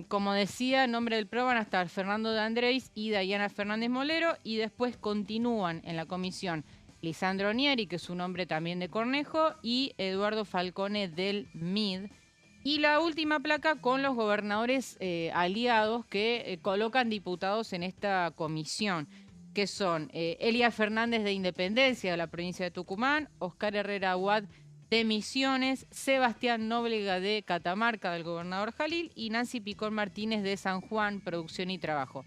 Como decía, en nombre del PRO van a estar Fernando de Andrés y Dayana Fernández Molero, y después continúan en la comisión Lisandro Nieri, que es un hombre también de Cornejo, y Eduardo Falcone del MID. Y la última placa con los gobernadores aliados que colocan diputados en esta comisión, que son Elia Fernández de Independencia de la provincia de Tucumán, Oscar Herrera Aguad de Misiones, Sebastián Nóbrega de Catamarca, del gobernador Jalil, y Nancy Picón Martínez de San Juan, Producción y Trabajo.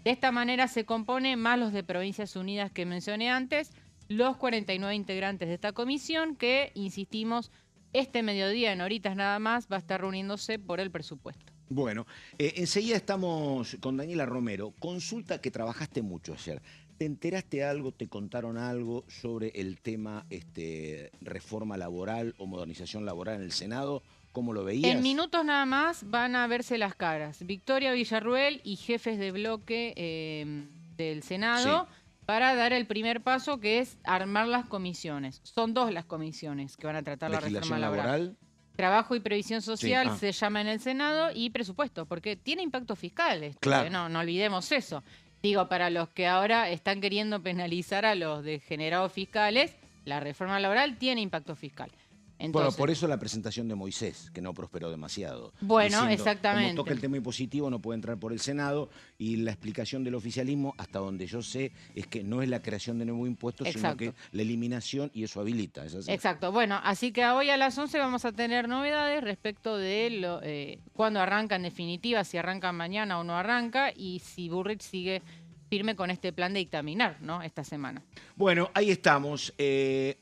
De esta manera se compone, más los de Provincias Unidas que mencioné antes, los 49 integrantes de esta comisión que, insistimos, este mediodía, en horitas nada más, va a estar reuniéndose por el presupuesto. Bueno, enseguida estamos con Daniela Romero. Consulta que trabajaste mucho ayer. ¿Te enteraste algo, te contaron algo sobre el tema reforma laboral o modernización laboral en el Senado? ¿Cómo lo veías? En minutos nada más van a verse las caras. Victoria Villarruel y jefes de bloque del Senado, Sí. para dar el primer paso, que es armar las comisiones. Son dos las comisiones que van a tratar la reforma laboral. Trabajo y Previsión Social, sí. se llama en el Senado, y presupuesto, porque tiene impacto fiscal esto, Claro. no olvidemos eso. Digo, para los que ahora están queriendo penalizar a los degenerados fiscales, la reforma laboral tiene impacto fiscal. Entonces, Bueno, por eso la presentación de Moisés, que no prosperó demasiado. Bueno, diciendo, exactamente. Como toca el tema impositivo, no puede entrar por el Senado, y la explicación del oficialismo, hasta donde yo sé, es que no es la creación de nuevo impuesto, sino que la eliminación, y eso habilita. ¿Es así? Exacto. Bueno, así que hoy a las 11 vamos a tener novedades respecto de cuándo arranca en definitiva, si arranca mañana o no arranca, y si Burrich sigue firme con este plan de dictaminar, ¿no?, esta semana. Bueno, ahí estamos.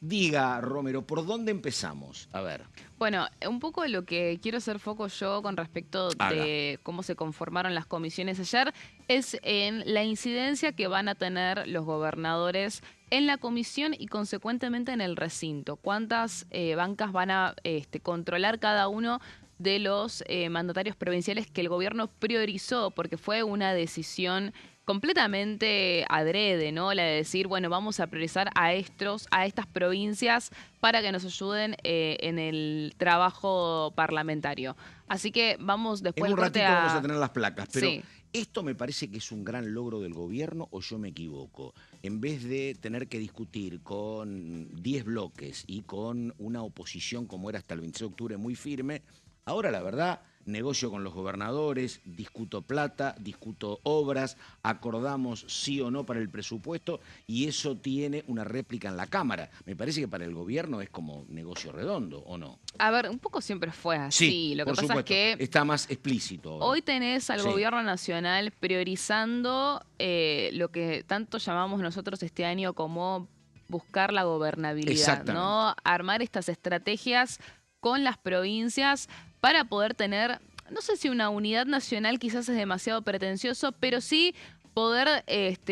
Diga, Romero, ¿por dónde empezamos? A ver. Bueno, un poco lo que quiero hacer foco yo con respecto de cómo se conformaron las comisiones ayer es en la incidencia que van a tener los gobernadores en la comisión y consecuentemente en el recinto. ¿Cuántas bancas van a controlar cada uno de los mandatarios provinciales que el gobierno priorizó? Porque fue una decisión completamente adrede, ¿no? La de decir, bueno, vamos a priorizar a estas provincias para que nos ayuden en el trabajo parlamentario. Así que vamos después en un del corte ratito vamos a tener las placas, pero sí. ¿Esto me parece que es un gran logro del gobierno o yo me equivoco? En vez de tener que discutir con 10 bloques y con una oposición como era hasta el 26 de octubre muy firme, ahora la verdad, negocio con los gobernadores, discuto plata, discuto obras, acordamos sí o no para el presupuesto y eso tiene una réplica en la Cámara. Me parece que para el gobierno es como negocio redondo, ¿o no? A ver, un poco siempre fue así. Sí, lo que por pasa supuesto, es que está más explícito ahora. Hoy tenés al gobierno nacional priorizando lo que tanto llamamos nosotros este año como buscar la gobernabilidad, ¿no? Armar estas estrategias con las provincias para poder tener, no sé si una unidad nacional quizás es demasiado pretencioso, pero sí poder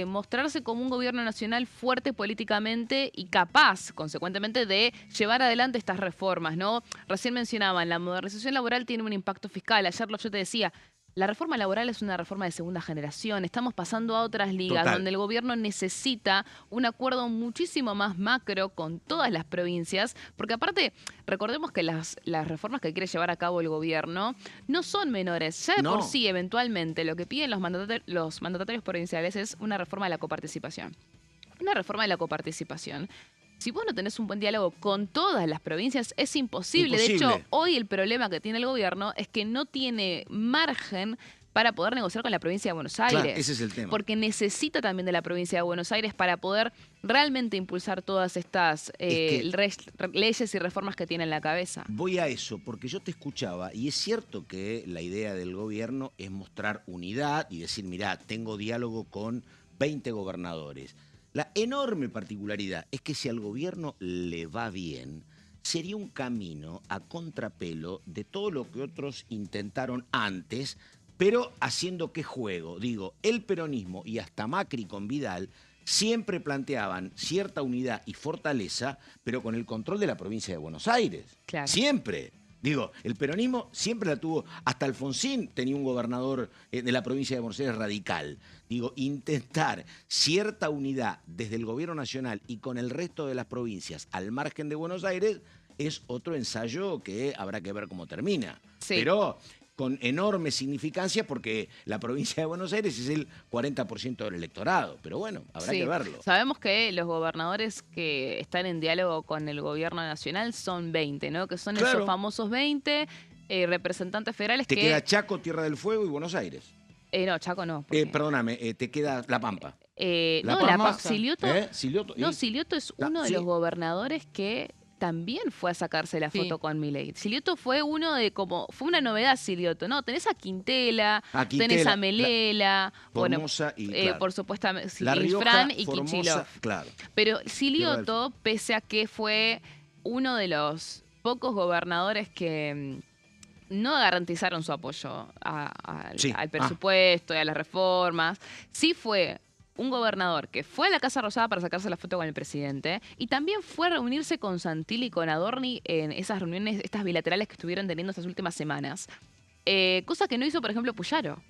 mostrarse como un gobierno nacional fuerte políticamente y capaz, consecuentemente, de llevar adelante estas reformas, ¿no? Recién mencionaban, la modernización laboral tiene un impacto fiscal. Ayer yo te decía, la reforma laboral es una reforma de segunda generación. Estamos pasando a otras ligas donde el gobierno necesita un acuerdo muchísimo más macro con todas las provincias, porque aparte, recordemos que las reformas que quiere llevar a cabo el gobierno no son menores. Ya de por sí, eventualmente, lo que piden los mandatarios provinciales es una reforma de la coparticipación. Una reforma de la coparticipación. Si vos no tenés un buen diálogo con todas las provincias, es imposible. De hecho, hoy el problema que tiene el gobierno es que no tiene margen para poder negociar con la provincia de Buenos Aires. Claro, ese es el tema. Porque necesita también de la provincia de Buenos Aires para poder realmente impulsar todas estas leyes y reformas que tiene en la cabeza. Voy a eso, porque yo te escuchaba y es cierto que la idea del gobierno es mostrar unidad y decir, mirá, tengo diálogo con 20 gobernadores. La enorme particularidad es que si al gobierno le va bien, sería un camino a contrapelo de todo lo que otros intentaron antes, pero haciendo qué juego. Digo, el peronismo y hasta Macri con Vidal siempre planteaban cierta unidad y fortaleza, pero con el control de la provincia de Buenos Aires. Claro. Siempre. Digo, el peronismo siempre la tuvo, hasta Alfonsín tenía un gobernador de la provincia de Buenos Aires radical. Digo, intentar cierta unidad desde el gobierno nacional y con el resto de las provincias al margen de Buenos Aires es otro ensayo que habrá que ver cómo termina. Sí. Pero con enorme significancia porque la provincia de Buenos Aires es el 40% del electorado. Pero bueno, habrá que verlo. Sabemos que los gobernadores que están en diálogo con el gobierno nacional son 20, ¿no? Que son esos famosos 20 representantes federales Te queda Chaco, Tierra del Fuego y Buenos Aires. No, Chaco no. Perdóname, te queda La Pampa. Silioto. Silioto. No, Silioto es uno de los gobernadores que también fue a sacarse la foto con Milei. Silioto fue fue una novedad Silioto, ¿no? Tenés a Quintela, tenés a Melela, Formosa y por supuesto La Rioja, Fran y Formosa, Kicillof. Claro. Pero Silioto, pese a que fue uno de los pocos gobernadores que no garantizaron su apoyo al presupuesto y a las reformas, sí fue un gobernador que fue a la Casa Rosada para sacarse la foto con el presidente y también fue a reunirse con Santilli y con Adorni en esas reuniones, estas bilaterales que estuvieron teniendo estas últimas semanas. Cosa que no hizo, por ejemplo, Puyaro.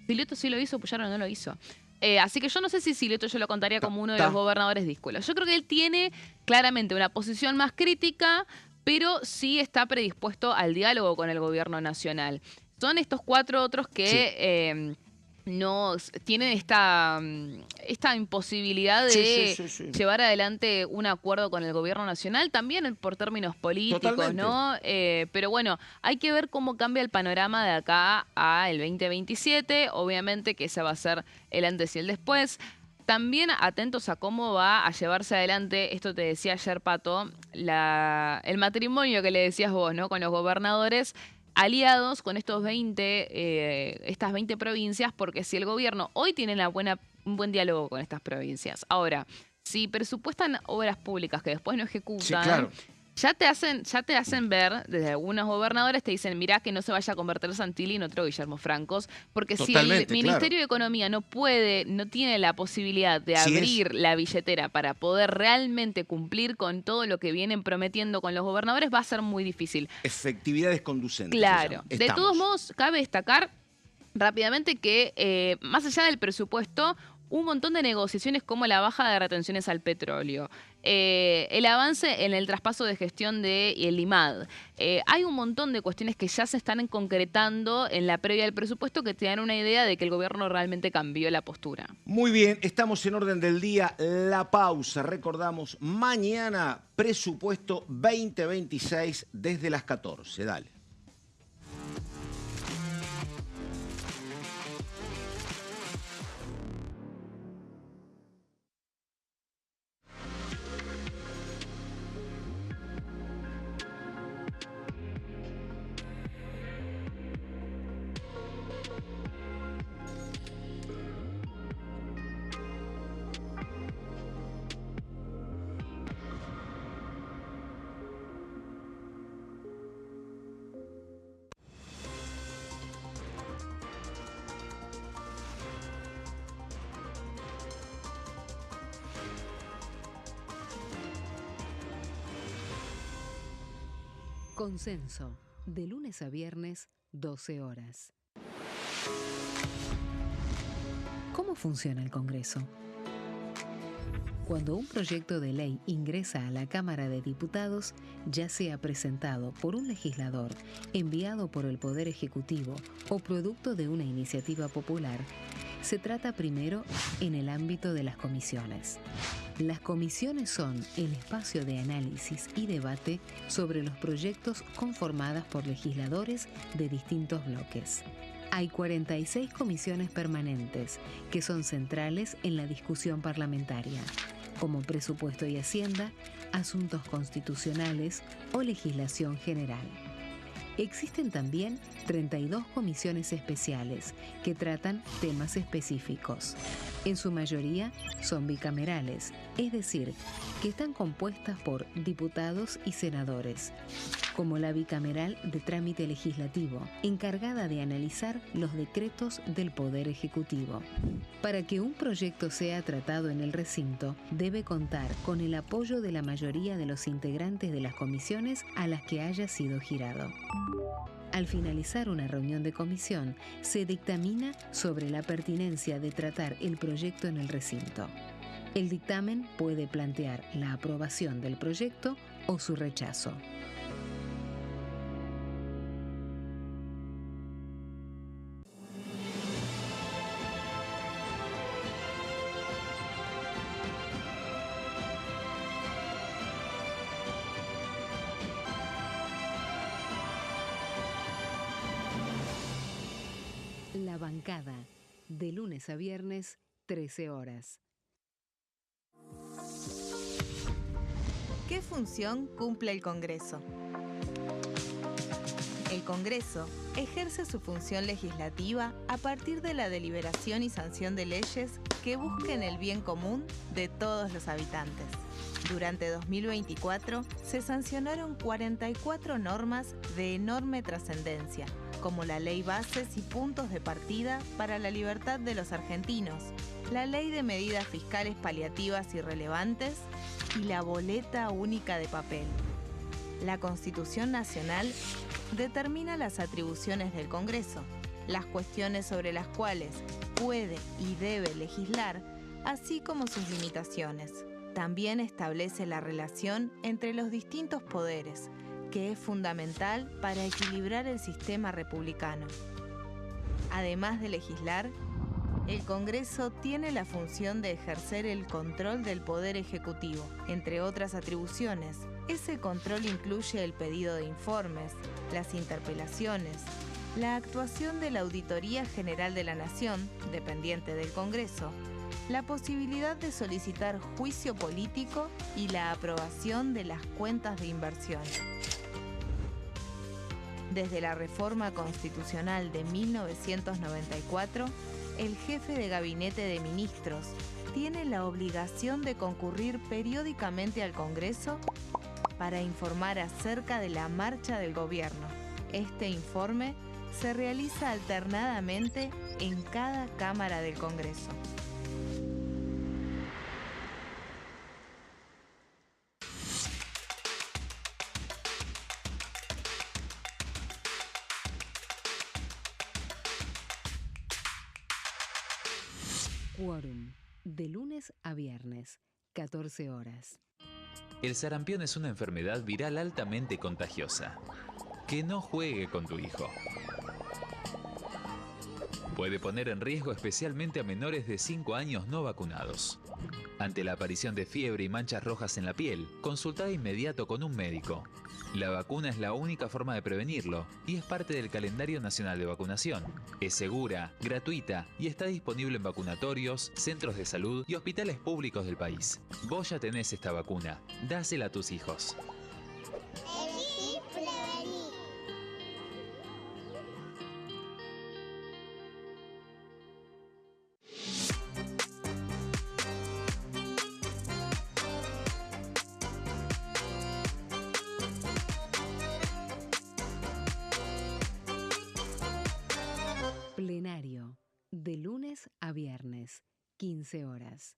Silioto sí lo hizo, Puyaro no lo hizo. Así que yo no sé si Silioto yo lo contaría como uno de los gobernadores díscolos. Yo creo que él tiene claramente una posición más crítica, pero sí está predispuesto al diálogo con el gobierno nacional. Son estos 4 otros que no tienen esta imposibilidad de llevar adelante un acuerdo con el gobierno nacional, también por términos políticos. Totalmente. ¿No? Pero bueno, hay que ver cómo cambia el panorama de acá al 2027. Obviamente que ese va a ser el antes y el después. También atentos a cómo va a llevarse adelante, esto te decía ayer, Pato, el matrimonio que le decías vos, ¿no? Con los gobernadores aliados con estas 20 provincias, porque si el gobierno hoy tiene un buen diálogo con estas provincias, ahora, si presupuestan obras públicas que después no ejecutan, ya te hacen ver, desde algunos gobernadores te dicen, mirá que no se vaya a convertir Santilli en otro Guillermo Francos, porque si el Ministerio de Economía no tiene la posibilidad de abrir la billetera para poder realmente cumplir con todo lo que vienen prometiendo con los gobernadores, va a ser muy difícil. Efectividades conducentes. Claro. De todos modos, cabe destacar rápidamente que más allá del presupuesto, un montón de negociaciones como la baja de retenciones al petróleo, el avance en el traspaso de gestión del IMAD. Hay un montón de cuestiones que ya se están concretando en la previa del presupuesto que te dan una idea de que el gobierno realmente cambió la postura. Muy bien, estamos en orden del día. La pausa, recordamos, mañana presupuesto 2026 desde las 14. Dale. Consenso, de lunes a viernes, 12 horas. ¿Cómo funciona el Congreso? Cuando un proyecto de ley ingresa a la Cámara de Diputados, ya sea presentado por un legislador, enviado por el Poder Ejecutivo o producto de una iniciativa popular, se trata primero en el ámbito de las comisiones. Las comisiones son el espacio de análisis y debate sobre los proyectos conformadas por legisladores de distintos bloques. Hay 46 comisiones permanentes que son centrales en la discusión parlamentaria, como Presupuesto y Hacienda, Asuntos Constitucionales o Legislación General. Existen también 32 comisiones especiales que tratan temas específicos. En su mayoría son bicamerales, es decir, que están compuestas por diputados y senadores, como la bicameral de trámite legislativo, encargada de analizar los decretos del Poder Ejecutivo. Para que un proyecto sea tratado en el recinto, debe contar con el apoyo de la mayoría de los integrantes de las comisiones a las que haya sido girado. Al finalizar una reunión de comisión, se dictamina sobre la pertinencia de tratar el proyecto en el recinto. El dictamen puede plantear la aprobación del proyecto o su rechazo. La Bancada, de lunes a viernes, 13 horas. ¿Qué función cumple el Congreso? El Congreso ejerce su función legislativa a partir de la deliberación y sanción de leyes que busquen el bien común de todos los habitantes. Durante 2024 se sancionaron 44 normas de enorme trascendencia, como la Ley Bases y Puntos de Partida para la Libertad de los Argentinos, la Ley de Medidas Fiscales Paliativas y Relevantes y la Boleta Única de Papel. La Constitución Nacional determina las atribuciones del Congreso, las cuestiones sobre las cuales puede y debe legislar, así como sus limitaciones. También establece la relación entre los distintos poderes, que es fundamental para equilibrar el sistema republicano. Además de legislar, el Congreso tiene la función de ejercer el control del Poder Ejecutivo. Entre otras atribuciones, ese control incluye el pedido de informes, las interpelaciones, la actuación de la Auditoría General de la Nación, dependiente del Congreso, la posibilidad de solicitar juicio político y la aprobación de las cuentas de inversión. Desde la reforma constitucional de 1994, el jefe de gabinete de ministros tiene la obligación de concurrir periódicamente al Congreso para informar acerca de la marcha del gobierno. Este informe se realiza alternadamente en cada Cámara del Congreso. Quórum, de lunes a viernes, 14 horas. El sarampión es una enfermedad viral altamente contagiosa. Que no juegue con tu hijo. Puede poner en riesgo especialmente a menores de 5 años no vacunados. Ante la aparición de fiebre y manchas rojas en la piel, consulta de inmediato con un médico. La vacuna es la única forma de prevenirlo y es parte del calendario nacional de vacunación. Es segura, gratuita y está disponible en vacunatorios, centros de salud y hospitales públicos del país. Vos ya tenés esta vacuna. Dásela a tus hijos. Elegí prevenir. Plenario, de lunes a viernes, 15 horas.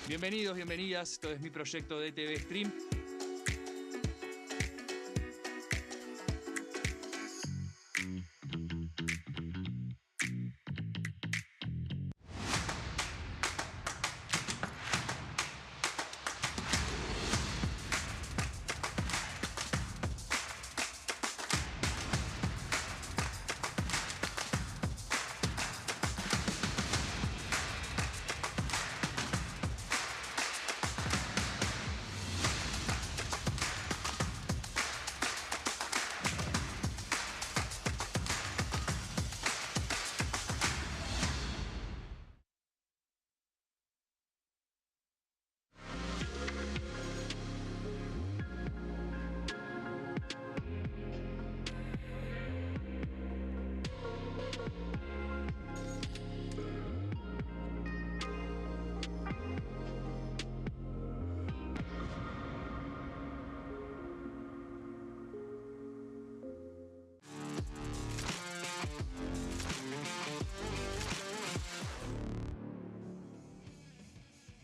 Bienvenidos, bienvenidas. Esto es mi proyecto de TV Stream.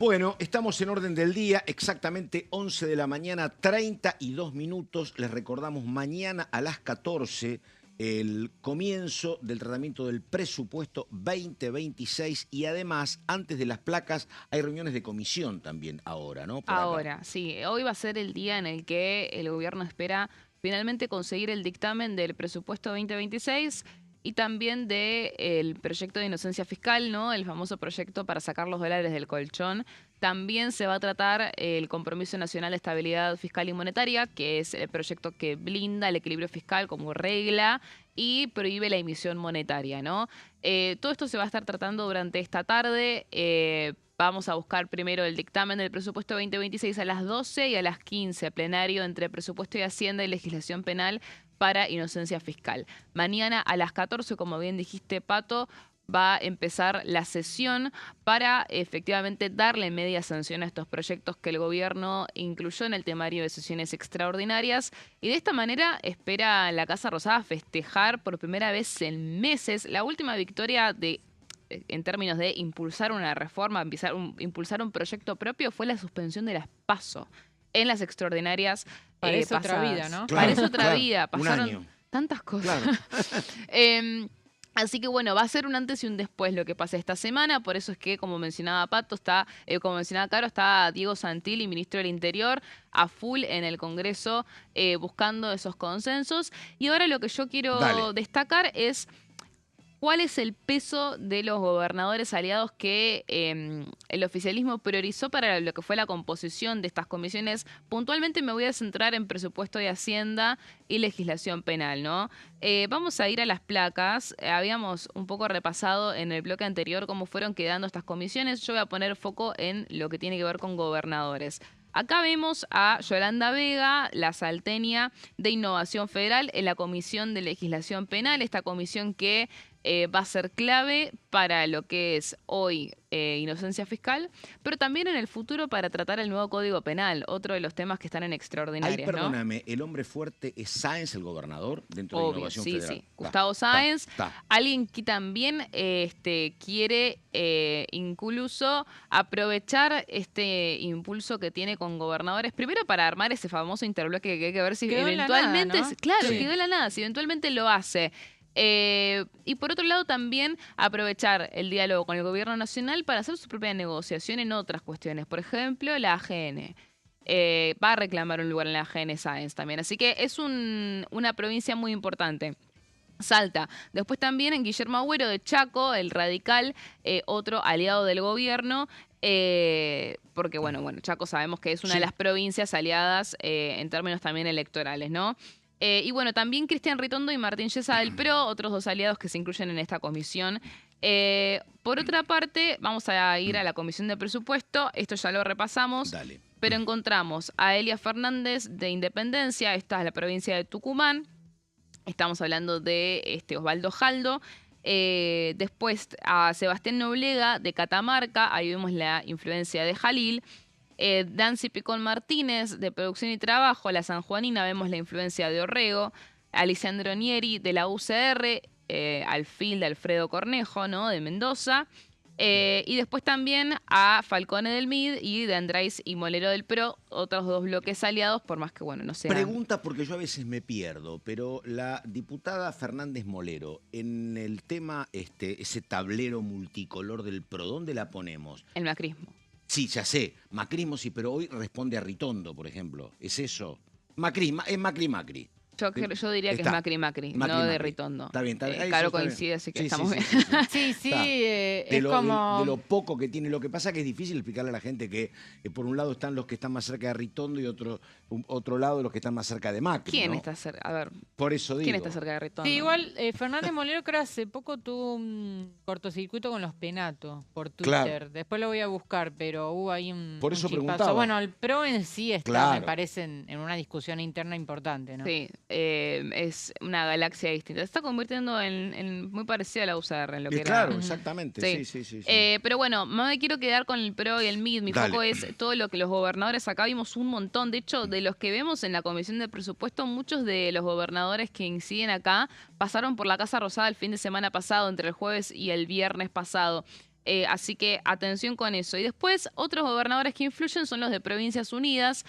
Bueno, estamos en orden del día, exactamente 11 de la mañana, 32 minutos. Les recordamos mañana a las 14 el comienzo del tratamiento del presupuesto 2026 y además, antes de las placas, hay reuniones de comisión también ahora, ¿no? Ahora, sí. Hoy va a ser el día en el que el gobierno espera finalmente conseguir el dictamen del presupuesto 2026. y también del proyecto de inocencia fiscal, ¿no? El famoso proyecto para sacar los dólares del colchón. También se va a tratar el Compromiso Nacional de Estabilidad Fiscal y Monetaria, que es el proyecto que blinda el equilibrio fiscal como regla y prohíbe la emisión monetaria, ¿no? Todo esto se va a estar tratando durante esta tarde. Vamos a buscar primero el dictamen del presupuesto 2026 a las 12 y a las 15, plenario entre presupuesto y Hacienda y legislación penal para inocencia fiscal. Mañana a las 14, como bien dijiste, Pato, va a empezar la sesión para efectivamente darle media sanción a estos proyectos que el gobierno incluyó en el temario de sesiones extraordinarias. Y de esta manera espera la Casa Rosada festejar por primera vez en meses la última victoria en términos de impulsar una reforma, impulsar un proyecto propio, fue la suspensión de las PASO en las extraordinarias Parece pasadas. otra vida, ¿no? Claro, Parece otra vida. un Pasaron año. tantas cosas. Claro. Así que bueno, va a ser un antes y un después lo que pasa esta semana. Por eso es que, como mencionaba Pato, como mencionaba Caro, está Diego Santilli, ministro del Interior, a full en el Congreso buscando esos consensos. Y ahora lo que yo quiero destacar es cuál es el peso de los gobernadores aliados que el oficialismo priorizó para lo que fue la composición de estas comisiones. Puntualmente me voy a centrar en presupuesto de Hacienda y legislación penal, ¿no? Vamos a ir a las placas. Habíamos un poco repasado en el bloque anterior cómo fueron quedando estas comisiones. Yo voy a poner foco en lo que tiene que ver con gobernadores. Acá vemos a Yolanda Vega, la salteña de Innovación Federal, en la Comisión de Legislación Penal, esta comisión que va a ser clave para lo que es hoy inocencia fiscal, pero también en el futuro para tratar el nuevo Código Penal, otro de los temas que están en extraordinarias. Ahí, perdóname, ¿el hombre fuerte es Sáenz, el gobernador, dentro de Innovación sí, Federal? Sí, Gustavo Sáenz, Está. alguien que también quiere incluso aprovechar este impulso que tiene con gobernadores, primero para armar ese famoso interbloque que hay que ver si Quedó eventualmente, en la nada, ¿no? claro, Sí. quedó en la nada, si eventualmente lo hace. Y por otro lado también aprovechar el diálogo con el gobierno nacional para hacer su propia negociación en otras cuestiones. Por ejemplo, la AGN. Va a reclamar un lugar en la AGN Sáenz también. Así que es una provincia muy importante. Salta. Después también en Guillermo Agüero de Chaco, el radical, otro aliado del gobierno. Porque bueno, Chaco sabemos que es una de las provincias aliadas en términos también electorales, ¿no? Y bueno, también Cristian Ritondo y Martín Yesa del PRO, otros dos aliados que se incluyen en esta comisión. Por otra parte, vamos a ir a la comisión de presupuesto. Esto ya lo repasamos. Dale. Pero encontramos a Elia Fernández de Independencia, esta es la provincia de Tucumán. Estamos hablando de Osvaldo Jaldo. Después a Sebastián Noblega de Catamarca, ahí vemos la influencia de Jalil. Dancy Picón Martínez de Producción y Trabajo, la sanjuanina, vemos la influencia de Orrego. Alessandro Nieri de la UCR, Alfil de Alfredo Cornejo, ¿no? De Mendoza. Y después también a Falcone del MID y de Andrés y Molero del PRO, otros dos bloques aliados, por más que, no sean. Pregunta, porque yo a veces me pierdo, pero la diputada Fernández Molero, en el tema, ese tablero multicolor del PRO, ¿dónde la ponemos? El macrismo. Sí, ya sé, macrismo sí, pero hoy responde a Ritondo, por ejemplo. ¿Es eso? Macri, es Macri. Yo diría que es Macri, no de Ritondo. Está bien, está bien. Caro coincide, así que estamos bien. Sí, de lo poco que tiene. Lo que pasa es que es difícil explicarle a la gente que por un lado están los que están más cerca de Ritondo y otro lado los que están más cerca de Macri. ¿Quién ¿no? está cerca? A ver. Por eso digo. ¿Quién está cerca de Ritondo? Sí, igual Fernández Molero creo hace poco tuvo un cortocircuito con los Penato por Twitter. Claro. Después lo voy a buscar, pero hubo ahí un Por eso chispazo. preguntaba. Bueno, el PRO en sí está, Claro. me parece, en una discusión interna importante, ¿no? Sí, es una galaxia distinta. Se está convirtiendo en muy parecida a la UCR, en lo que Claro, era. exactamente. Sí. Pero bueno, no me quiero quedar con el PRO y el MID. Mi Dale. foco es todo lo que los gobernadores, acá vimos un montón. De hecho, de los que vemos en la Comisión de Presupuesto, muchos de los gobernadores que inciden acá pasaron por la Casa Rosada el fin de semana pasado, entre el jueves y el viernes pasado. Así que atención con eso. Y después, otros gobernadores que influyen son los de Provincias Unidas.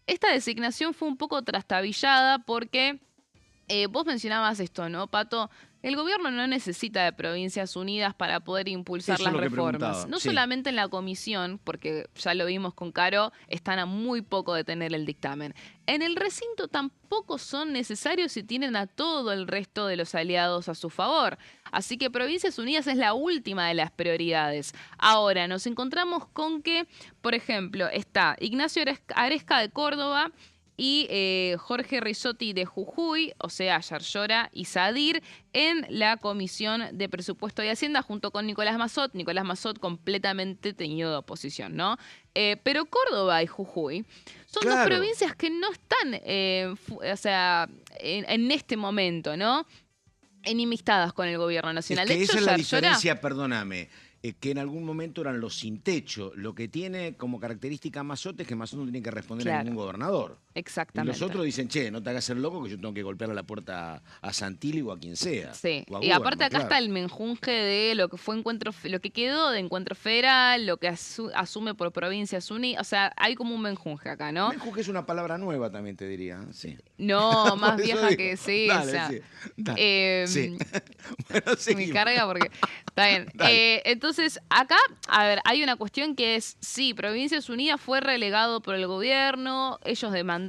Esta designación fue un poco trastabillada porque Vos mencionabas esto, ¿no, Pato? El gobierno no necesita de Provincias Unidas para poder impulsar Eso es las lo que reformas. preguntaba, No sí. solamente en la comisión, porque ya lo vimos con Caro, están a muy poco de tener el dictamen. En el recinto tampoco son necesarios si tienen a todo el resto de los aliados a su favor. Así que Provincias Unidas es la última de las prioridades. Ahora, nos encontramos con que, por ejemplo, está Ignacio Aresca de Córdoba y Jorge Rizotti de Jujuy, o sea, Yarlora y Sadir, en la Comisión de Presupuesto y Hacienda, junto con Nicolás Massot completamente teñido de oposición, ¿no? Pero Córdoba y Jujuy son dos provincias que no están, en este momento, ¿no? Enemistadas con el gobierno nacional. Es que de hecho, esa es la Yarlora, diferencia, perdóname, que en algún momento eran los sin techo. Lo que tiene como característica Massot es que Massot no tiene que responder a ningún gobernador. Exactamente. Y los otros dicen, che, no te hagas el loco que yo tengo que golpear a la puerta a Santilli o a quien sea. Sí, O a y aparte Gubernman, acá está el menjunje de lo que fue lo que quedó de Encuentro Federal, lo que asume por Provincias Unidas, o sea, hay como un menjunje acá, ¿no? Menjunje es una palabra nueva también, te diría. Sí. No, más Por eso vieja digo. que sí, Dale, o sea. sí, dale, sí. Bueno, Me seguimos. carga porque. Está bien. Entonces, acá, a ver, hay una cuestión que es: sí, Provincias Unidas fue relegado por el gobierno, ellos demandaban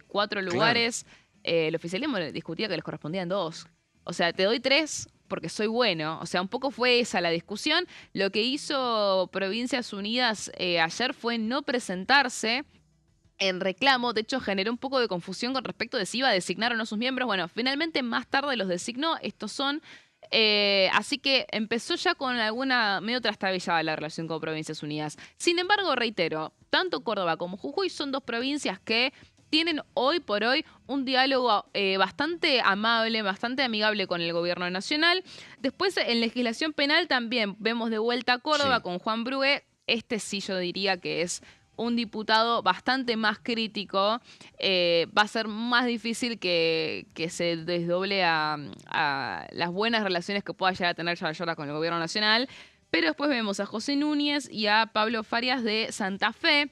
4 lugares, el oficialismo discutía que les correspondían 2. O sea, te doy 3 porque soy bueno. O sea, un poco fue esa la discusión. Lo que hizo Provincias Unidas ayer fue no presentarse en reclamo. De hecho, generó un poco de confusión con respecto de si iba a designar o no sus miembros. Bueno, finalmente más tarde los designó. Estos son... así que empezó ya con alguna medio trastabillada la relación con Provincias Unidas. Sin embargo, reitero, tanto Córdoba como Jujuy son dos provincias que tienen hoy por hoy un diálogo bastante amable, bastante amigable con el gobierno nacional. Después, en legislación penal también vemos de vuelta a Córdoba con Juan Brugué. Este sí yo diría que es un diputado bastante más crítico. Va a ser más difícil que se desdoble a las buenas relaciones que pueda llegar a tener Yarlora con el gobierno nacional. Pero después vemos a José Núñez y a Pablo Farias de Santa Fe,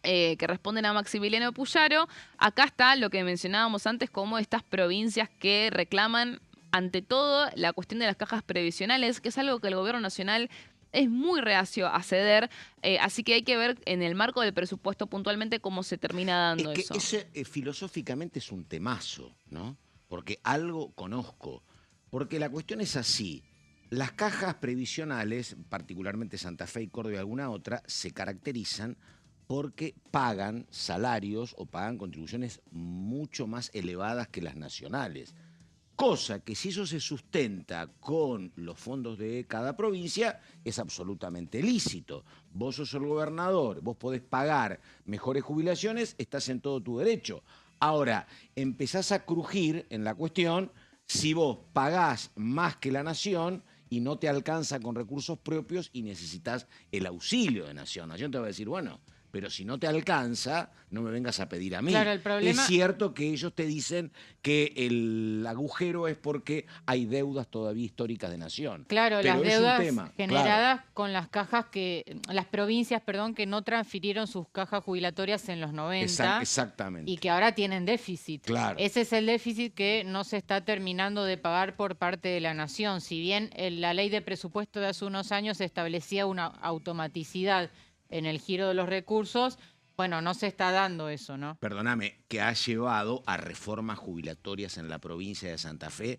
que responden a Maximiliano Puyaro. Acá está lo que mencionábamos antes, como estas provincias que reclaman ante todo la cuestión de las cajas previsionales, que es algo que el gobierno nacional es muy reacio a ceder, así que hay que ver en el marco del presupuesto puntualmente cómo se termina dando es que eso. Ese filosóficamente es un temazo, ¿no? Porque algo conozco. Porque la cuestión es así. Las cajas previsionales, particularmente Santa Fe y Córdoba y alguna otra, se caracterizan porque pagan salarios o pagan contribuciones mucho más elevadas que las nacionales. Cosa que si eso se sustenta con los fondos de cada provincia es absolutamente lícito. Vos sos el gobernador, vos podés pagar mejores jubilaciones, estás en todo tu derecho. Ahora, empezás a crujir en la cuestión si vos pagás más que la nación y no te alcanza con recursos propios y necesitas el auxilio de nación. Nación te va a decir, bueno, pero si no te alcanza, no me vengas a pedir a mí. Claro, el problema... Es cierto que ellos te dicen que el agujero es porque hay deudas todavía históricas de nación. Claro, pero las es deudas un tema, generadas con las cajas las provincias, que no transfirieron sus cajas jubilatorias en los 90. Exactamente. Y que ahora tienen déficit. Claro. Ese es el déficit que no se está terminando de pagar por parte de la nación. Si bien la ley de presupuesto de hace unos años establecía una automaticidad en el giro de los recursos, bueno, no se está dando eso, ¿no? Perdóname, que ha llevado a reformas jubilatorias en la provincia de Santa Fe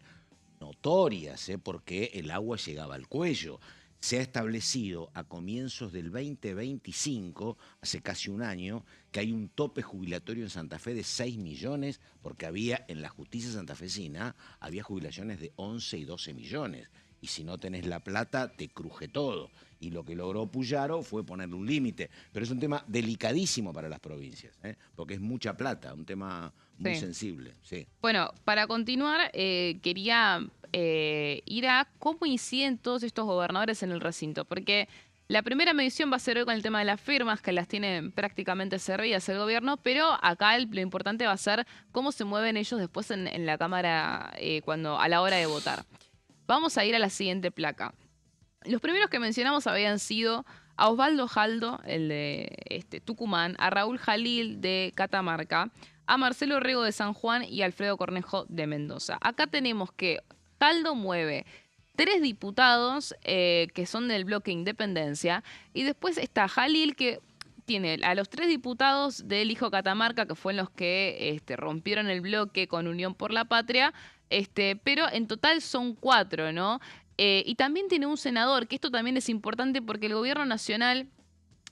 notorias, porque el agua llegaba al cuello. Se ha establecido a comienzos del 2025, hace casi un año, que hay un tope jubilatorio en Santa Fe de 6 millones, porque había en la justicia santafesina, había jubilaciones de 11 y 12 millones. Y si no tenés la plata, te cruje todo. Y lo que logró Puyaro fue ponerle un límite. Pero es un tema delicadísimo para las provincias, porque es mucha plata, un tema muy sensible. Sí. Bueno, para continuar, quería ir a cómo inciden todos estos gobernadores en el recinto. Porque la primera medición va a ser hoy con el tema de las firmas, que las tiene prácticamente servidas el gobierno, pero acá lo importante va a ser cómo se mueven ellos después en la Cámara a la hora de votar. Vamos a ir a la siguiente placa. Los primeros que mencionamos habían sido a Osvaldo Jaldo, el de Tucumán, a Raúl Jalil de Catamarca, a Marcelo Rego de San Juan y Alfredo Cornejo de Mendoza. Acá tenemos que Jaldo mueve 3 diputados que son del bloque Independencia, y después está Jalil, que tiene a los 3 diputados del Hijo Catamarca, que fueron los que rompieron el bloque con Unión por la Patria, pero en total son 4, ¿no? Y también tiene un senador, que esto también es importante porque el gobierno nacional,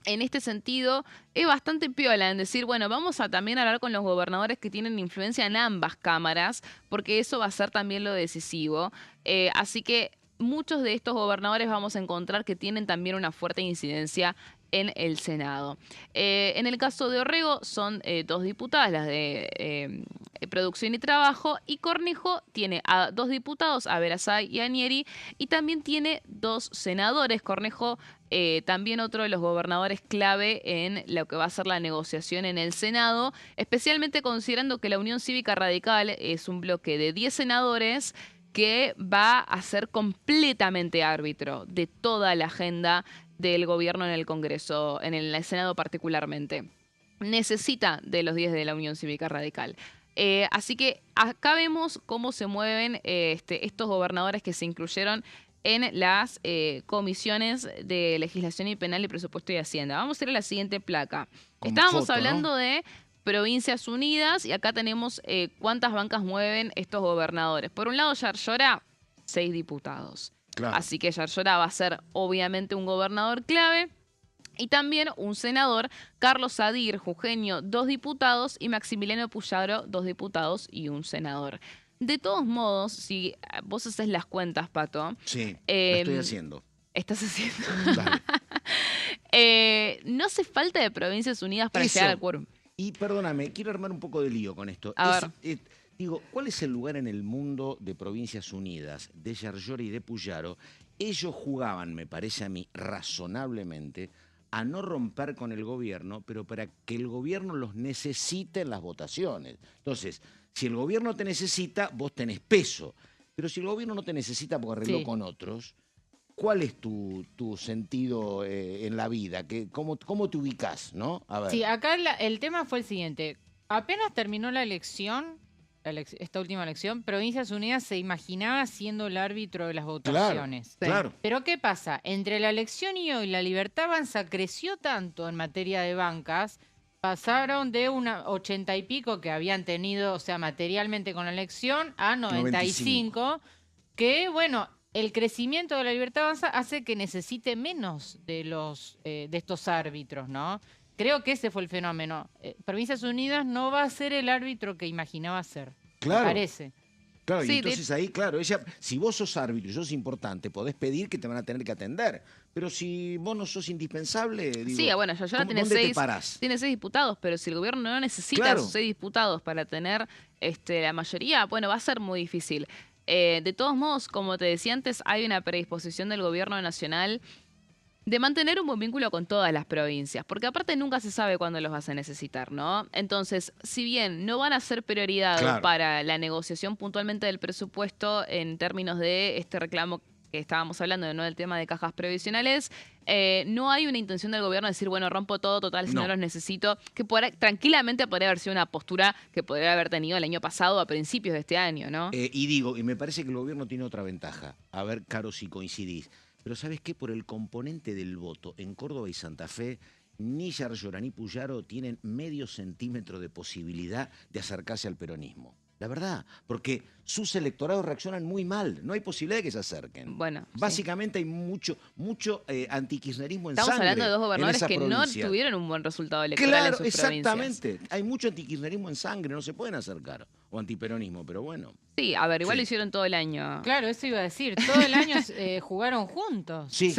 en este sentido, es bastante piola en decir, bueno, vamos a también hablar con los gobernadores que tienen influencia en ambas cámaras, porque eso va a ser también lo decisivo. Así que muchos de estos gobernadores vamos a encontrar que tienen también una fuerte incidencia en el Senado. En el caso de Orrego son 2 diputadas, las de Producción y Trabajo, y Cornejo tiene a 2 diputados, a Verazay y a Nieri, y también tiene 2 senadores. Cornejo, también otro de los gobernadores clave en lo que va a ser la negociación en el Senado, especialmente considerando que la Unión Cívica Radical es un bloque de 10 senadores que va a ser completamente árbitro de toda la agenda del gobierno en el Congreso, en el Senado particularmente. Necesita de los 10 de la Unión Cívica Radical. Así que acá vemos cómo se mueven estos gobernadores que se incluyeron en las comisiones de Legislación y Penal y Presupuesto y Hacienda. Vamos a ir a la siguiente placa. Con Estábamos foto, hablando ¿no? de Provincias Unidas, y acá tenemos cuántas bancas mueven estos gobernadores. Por un lado, Yarlora, 6 diputados. Claro. Así que Yarlora va a ser obviamente un gobernador clave. Y también un senador, Carlos Sadir Jujeño, 2 diputados, y Maximiliano Puyaro, 2 diputados y un senador. De todos modos, si vos haces las cuentas, Pato. Sí, lo estoy haciendo. Estás haciendo. Dale. No hace falta de Provincias Unidas para Eso. llegar al quórum. Y perdóname, quiero armar un poco de lío con esto. A ver. Digo, ¿cuál es el lugar en el mundo de Provincias Unidas, de Yarlora y de Puyaro? Ellos jugaban, me parece a mí, razonablemente, a no romper con el gobierno, pero para que el gobierno los necesite en las votaciones. Entonces, si el gobierno te necesita, vos tenés peso. Pero si el gobierno no te necesita porque arregló con otros, ¿cuál es tu sentido en la vida? ¿Cómo te ubicás, no? A ver. Sí, acá el tema fue el siguiente. Apenas terminó la elección, esta última elección, Provincias Unidas se imaginaba siendo el árbitro de las votaciones. Claro. Pero ¿qué pasa? Entre la elección y hoy, la Libertad Avanza creció tanto en materia de bancas, pasaron de una 80 y pico que habían tenido, o sea, materialmente con la elección, a 95, que, bueno, el crecimiento de la Libertad Avanza hace que necesite menos de estos árbitros, ¿no? Creo que ese fue el fenómeno. Provincias Unidas no va a ser el árbitro que imaginaba ser. Claro. Me parece. Claro, Sí, y entonces ahí, claro, si vos sos árbitro y sos importante, podés pedir que te van a tener que atender. Pero si vos no sos indispensable, digo, Sí, bueno, Yarlora tiene ¿dónde te 6 parás? diputados, pero si el gobierno no necesita Claro. sus 6 diputados para tener la mayoría, bueno, va a ser muy difícil. De todos modos, como te decía antes, hay una predisposición del gobierno nacional de mantener un buen vínculo con todas las provincias, porque aparte nunca se sabe cuándo los vas a necesitar, ¿no? Entonces, si bien no van a ser prioridad para la negociación puntualmente del presupuesto en términos de este reclamo que estábamos hablando, ¿no? Del tema de cajas previsionales, no hay una intención del gobierno de decir, bueno, rompo todo, total, si no los necesito, que tranquilamente podría haber sido una postura que podría haber tenido el año pasado a principios de este año, ¿no? Y me parece que el gobierno tiene otra ventaja. A ver, Caro, si coincidís. Pero ¿sabes qué? Por el componente del voto en Córdoba y Santa Fe, ni Yarlora ni Puyaro tienen medio centímetro de posibilidad de acercarse al peronismo. La verdad, porque sus electorados reaccionan muy mal. No hay posibilidad de que se acerquen. Bueno, básicamente hay mucho antikirchnerismo en Estamos sangre. hablando de 2 gobernadores que provincia. no tuvieron un buen resultado electoral en sus exactamente. provincias. Hay mucho antikirchnerismo en sangre, no se pueden acercar. O antiperonismo, pero bueno. Sí, a ver, igual lo hicieron todo el año. Claro, eso iba a decir. Todo el año jugaron juntos. Sí.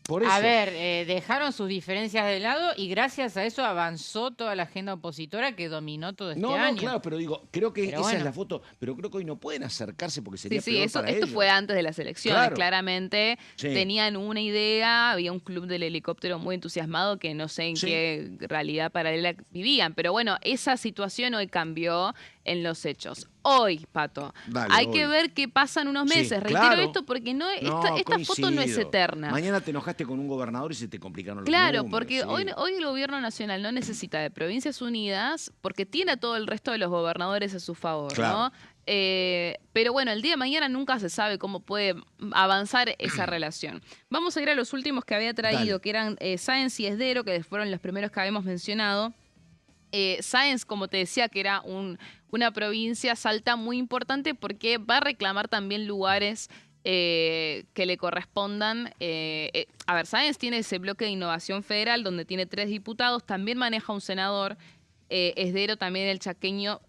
Por eso. A ver, dejaron sus diferencias de lado y gracias a eso avanzó toda la agenda opositora que dominó todo este año. No, claro, pero digo, creo que Pero esa bueno. es la foto, pero creo que hoy no pueden acercarse porque sería Sí, peor esto para ellos. fue antes de las elecciones, Claro. claramente. Sí. Tenían una idea, había un club del helicóptero muy entusiasmado que no sé en qué realidad paralela vivían. Pero bueno, esa situación hoy cambió. en los hechos. Hoy, Pato, hay que ver qué pasa en unos meses. Reitero claro. esto porque esta foto no es eterna. Mañana te enojaste con un gobernador y se te complicaron los Claro, números, porque sí. hoy el gobierno nacional no necesita de Provincias Unidas porque tiene a todo el resto de los gobernadores a su favor, Claro. ¿no? Pero bueno, el día de mañana nunca se sabe cómo puede avanzar esa relación. Vamos a ir a los últimos que había traído, que eran Sáenz y Esdero, que fueron los primeros que habíamos mencionado. Sáenz, como te decía, que era una provincia Salta muy importante porque va a reclamar también lugares que le correspondan. A ver, Sáenz tiene ese bloque de innovación federal donde tiene 3 diputados, también maneja un senador. Esdero, también el chaqueño,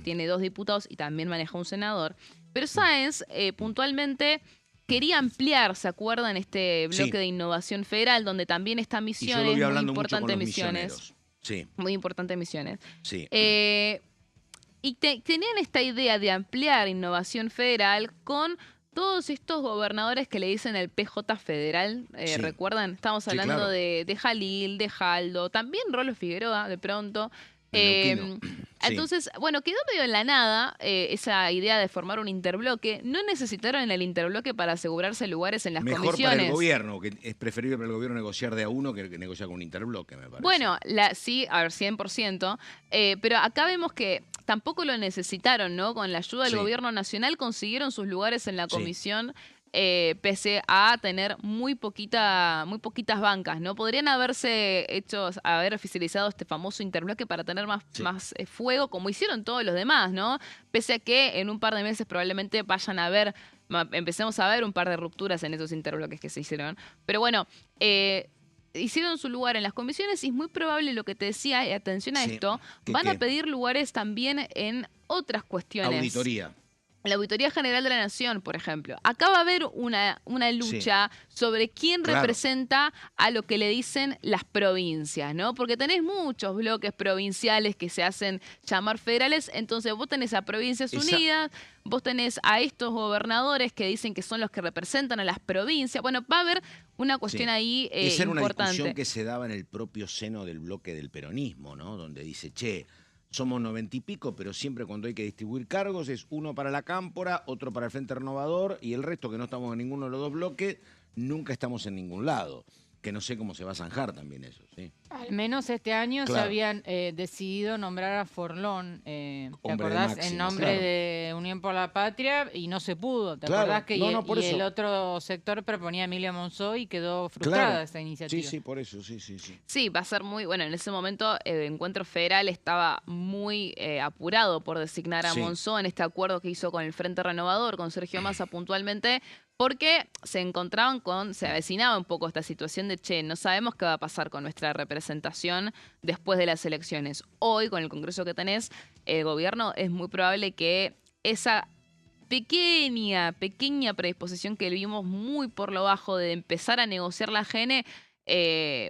tiene 2 diputados y también maneja un senador. Pero Sáenz, puntualmente, quería ampliar, ¿se acuerdan? Este bloque de innovación federal donde también está Misiones, y yo lo vi muy hablando importante mucho con los Misiones. misioneros. Sí. Muy importante Misiones. Sí. Y tenían esta idea de ampliar innovación federal con todos estos gobernadores que le dicen el PJ federal. Sí. ¿Recuerdan? Estamos hablando claro. de Jalil, de Jaldo, también Rolo Figueroa, de pronto. Entonces, bueno, quedó medio en la nada esa idea de formar un interbloque. No necesitaron el interbloque para asegurarse lugares en las Mejor comisiones. para el gobierno, que es preferible para el gobierno negociar de a uno que negociar con un interbloque, me parece. Bueno, sí, a ver, 100%. Pero acá vemos que tampoco lo necesitaron, ¿no? Con la ayuda del gobierno nacional consiguieron sus lugares en la comisión. Pese a tener muy poquitas bancas, ¿no? Podrían haber oficializado este famoso interbloque para tener más fuego, como hicieron todos los demás, ¿no? Pese a que en un par de meses probablemente empecemos a ver un par de rupturas en esos interbloques que se hicieron. Pero bueno, hicieron su lugar en las comisiones y es muy probable lo que te decía, y atención a esto, van a pedir lugares también en otras cuestiones. Auditoría. La Auditoría General de la Nación, por ejemplo. Acá va a haber una lucha sobre quién representa a lo que le dicen las provincias, ¿no? Porque tenés muchos bloques provinciales que se hacen llamar federales, entonces vos tenés a Provincias Unidas, vos tenés a estos gobernadores que dicen que son los que representan a las provincias. Bueno, va a haber una cuestión ahí importante. Esa era una discusión que se daba en el propio seno del bloque del peronismo, ¿no? Donde dice, somos 90 y pico, pero siempre cuando hay que distribuir cargos es uno para la Cámpora, otro para el Frente Renovador y el resto que no estamos en ninguno de los 2 bloques, nunca estamos en ningún lado. Que no sé cómo se va a zanjar también eso, ¿sí? Al menos este año se habían decidido nombrar a Forlón, ¿te acordás? Máximo, en nombre de Unión por la Patria y no se pudo. ¿Te acordás que el otro sector proponía a Emilia Monzó y quedó frustrada esa iniciativa? Sí, por eso, sí. Sí, va a ser muy, bueno, en ese momento el Encuentro Federal estaba muy apurado por designar a Monzó en este acuerdo que hizo con el Frente Renovador, con Sergio Massa puntualmente, porque se avecinaba un poco esta situación de, no sabemos qué va a pasar con nuestra representación después de las elecciones. Hoy, con el Congreso que tenés, el gobierno es muy probable que esa pequeña predisposición que vimos muy por lo bajo de empezar a negociar la GN,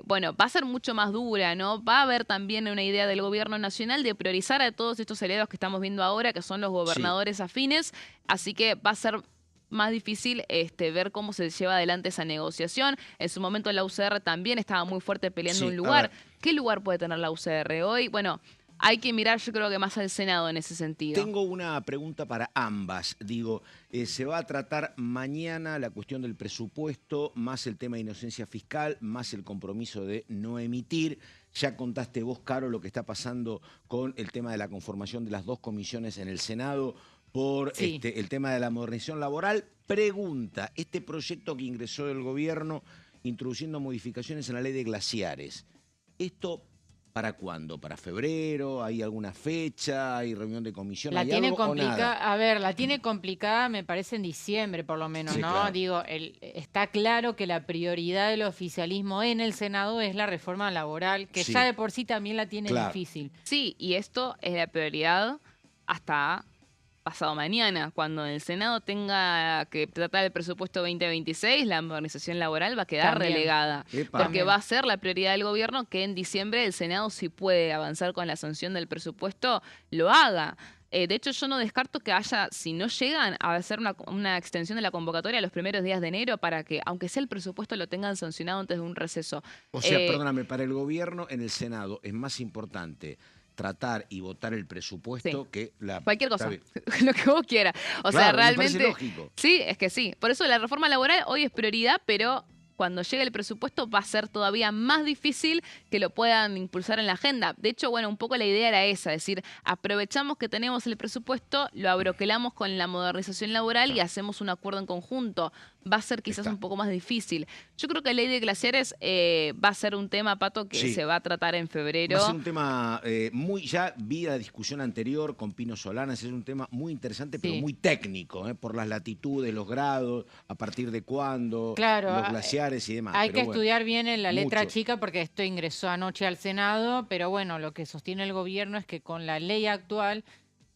va a ser mucho más dura, ¿no? Va a haber también una idea del gobierno nacional de priorizar a todos estos aliados que estamos viendo ahora, que son los gobernadores afines, así que va a ser más difícil ver cómo se lleva adelante esa negociación. En su momento la UCR también estaba muy fuerte peleando un lugar. ¿Qué lugar puede tener la UCR hoy? Bueno, hay que mirar, yo creo que más al Senado en ese sentido. Tengo una pregunta para ambas. Digo, se va a tratar mañana la cuestión del presupuesto, más el tema de inocencia fiscal, más el compromiso de no emitir. Ya contaste vos, Caro, lo que está pasando con el tema de la conformación de las 2 comisiones en el Senado por el tema de la modernización laboral. Pregunta, este proyecto que ingresó el gobierno introduciendo modificaciones en la ley de glaciares, ¿esto para cuándo? ¿Para febrero? ¿Hay alguna fecha? ¿Hay reunión de comisión? La ¿Hay tiene algo complicada, a ver, la tiene complicada me parece en diciembre por lo menos, ¿no? Claro. Digo, está claro que la prioridad del oficialismo en el Senado es la reforma laboral, que ya de por sí también la tiene difícil. Sí, y esto es la prioridad hasta pasado mañana. Cuando el Senado tenga que tratar el presupuesto 2026, la modernización laboral va a quedar relegada. Porque va a ser la prioridad del gobierno que en diciembre el Senado, si puede avanzar con la sanción del presupuesto, lo haga. De hecho, yo no descarto que haya, si no llegan, a hacer una extensión de la convocatoria a los primeros días de enero para que, aunque sea el presupuesto, lo tengan sancionado antes de un receso. O sea, perdóname, para el gobierno en el Senado es más importante tratar y votar el presupuesto que la... Cualquier cosa, Está lo que vos quieras. O sea, Claro, me parece realmente... lógico. Sí, es que sí. Por eso la reforma laboral hoy es prioridad, pero cuando llegue el presupuesto va a ser todavía más difícil que lo puedan impulsar en la agenda. De hecho, bueno, un poco la idea era esa, es decir, aprovechamos que tenemos el presupuesto, lo abroquelamos con la modernización laboral y hacemos un acuerdo en conjunto. Va a ser quizás un poco más difícil. Yo creo que la ley de glaciares va a ser un tema, Pato, que se va a tratar en febrero. Va a ser un tema ya vi la discusión anterior con Pino Solanas, es un tema muy interesante, pero muy técnico, por las latitudes, los grados, a partir de cuándo, los glaciares y demás. Hay que estudiar bien en la letra chica porque esto ingresó anoche al Senado, pero bueno, lo que sostiene el gobierno es que con la ley actual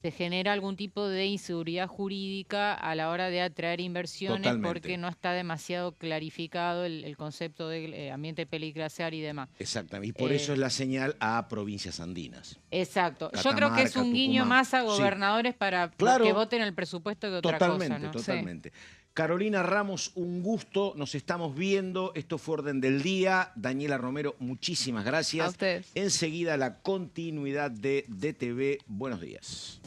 se genera algún tipo de inseguridad jurídica a la hora de atraer inversiones porque no está demasiado clarificado el concepto de ambiente peliglaciar y demás. Exactamente, y por eso es la señal a provincias andinas. Exacto. Yo creo que es un guiño más a gobernadores para que voten el presupuesto que otra cosa, ¿no? Totalmente. Carolina Ramos, un gusto, nos estamos viendo, esto fue Orden del Día. Daniela Romero, muchísimas gracias. A ustedes. Enseguida la continuidad de DTV. Buenos días.